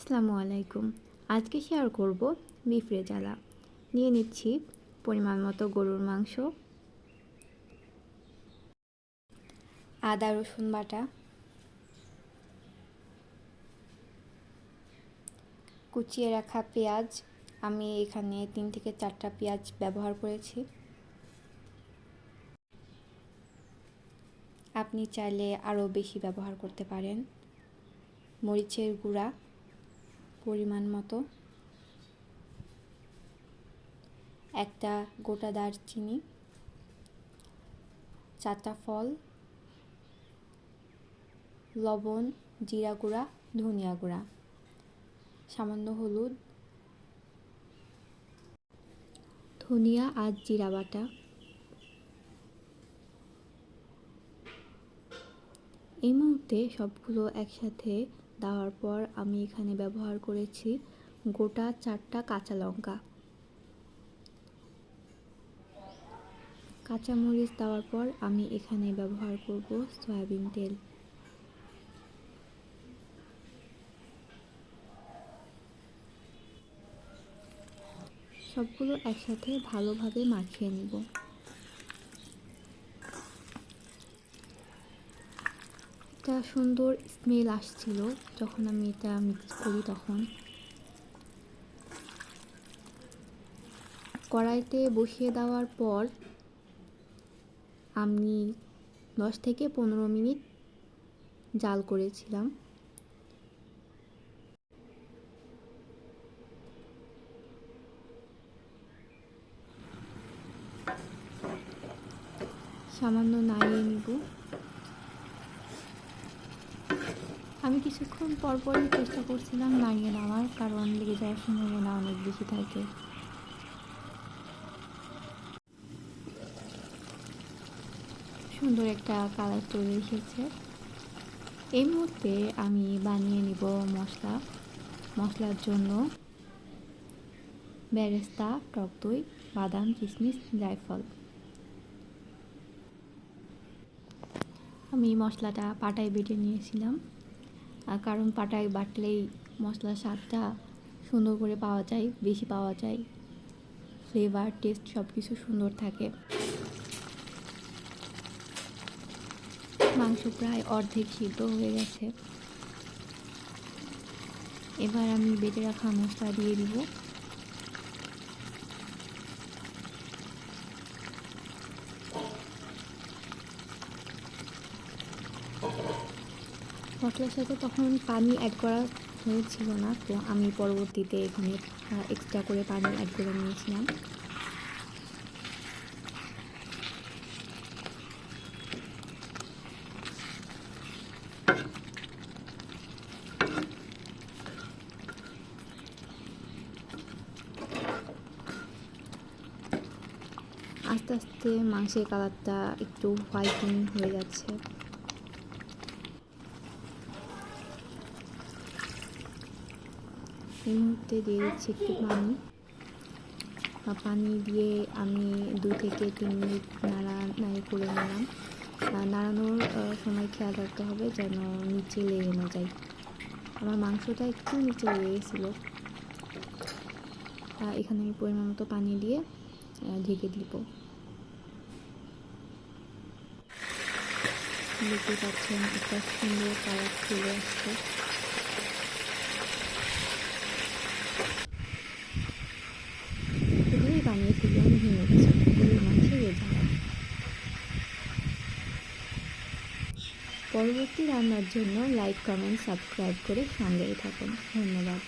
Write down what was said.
আসসালামু আলাইকুম। আজকে শেয়ার করব বিফ রেজালা। নিয়ে নিচ্ছি পরিমাণ মতো গরুর মাংস, আদা রসুন বাটা, কুচিয়ে রাখা পেঁয়াজ। আমি এখানে 3 থেকে 4টা পেঁয়াজ ব্যবহার করেছি। আপনি চাইলে আরও বেশি ব্যবহার করতে পারেন। মরিচের গুঁড়া পরিমাণ মতো, একটা গোটা দারচিনি, 4টা ফল, লবণ, জিরা গুঁড়া, ধনিয়া গুঁড়া, সামান্য হলুদ, ধনিয়া আর জিরা বাটা। এই মুহূর্তে সবগুলো একসাথে দেওয়ার পর আমি এখানে ব্যবহার করেছি গোটা 4টা কাঁচা লঙ্কা। কাঁচামরিচ দেওয়ার পর আমি এখানে ব্যবহার করব সয়াবিন তেল। সবগুলো একসাথে ভালোভাবে মাখিয়ে নিব। একটা সুন্দর স্মেল আসছিল যখন আমি এটা মিক্স করি। তখন কড়াইতে বসিয়ে দেওয়ার পর আমি 10 থেকে 15 মিনিট জাল করেছিলাম। সামান্য নাড়িয়ে নিব। আমি কিছুক্ষণ পরপরই চেষ্টা করছিলাম নাড়িয়ে নেওয়ার, কারণ লেগে যাওয়ার সম্ভাবনা অনেক বেশি থাকে। সুন্দর একটা কালার চলে এসেছে। এই মুহূর্তে আমি বানিয়ে নিব মশলার জন্য বেরেস্তা, টক দই, বাদাম, কিশমিশ, জায়ফল। আমি মশলাটা পাটায় বেটে নিয়েছিলাম, কারণ পাটায় বাটলেই মশলার স্বাদটা সুন্দর করে পাওয়া যায়, বেশি পাওয়া যায়, ফ্লেভার, টেস্ট সব কিছু সুন্দর থাকে। মাংস প্রায় অর্ধেক সিদ্ধ হয়ে গেছে। এবার আমি বেটে রাখা মশলা দিয়ে দিব। মশলার সাথে তখন পানি অ্যাড করা হয়েছিল না, তো আমি পরবর্তীতে এখানে এক্সট্রা করে পানি অ্যাড করে নিয়েছিলাম। আস্তে আস্তে মাংসের কালারটা একটু হোয়াইটিং হয়ে যাচ্ছে। এই মুহূর্তে দিয়ে দিচ্ছি একটু পানি দিয়ে আমি 2 থেকে 3 মিনিট নাড়ানাড়ি করে নিলাম। নাড়ানোর সময় খেয়াল রাখতে হবে যেন নিচে লেগে না যায়। আমার মাংসটা একটু নিচে লেগে গেছিলো। এখানে আমি পরিমাণ মতো পানি দিয়ে ঢেকে দিব। দেখতে পাচ্ছেন একটা সুন্দর কালার চলে আসছে। এভাবেই বানিয়েছিলাম ভেঙে গেছে গরুর মাংসের রেজালা। পরবর্তী রান্নার জন্য লাইক, কমেন্ট, সাবস্ক্রাইব করে সঙ্গেই থাকুন। ধন্যবাদ।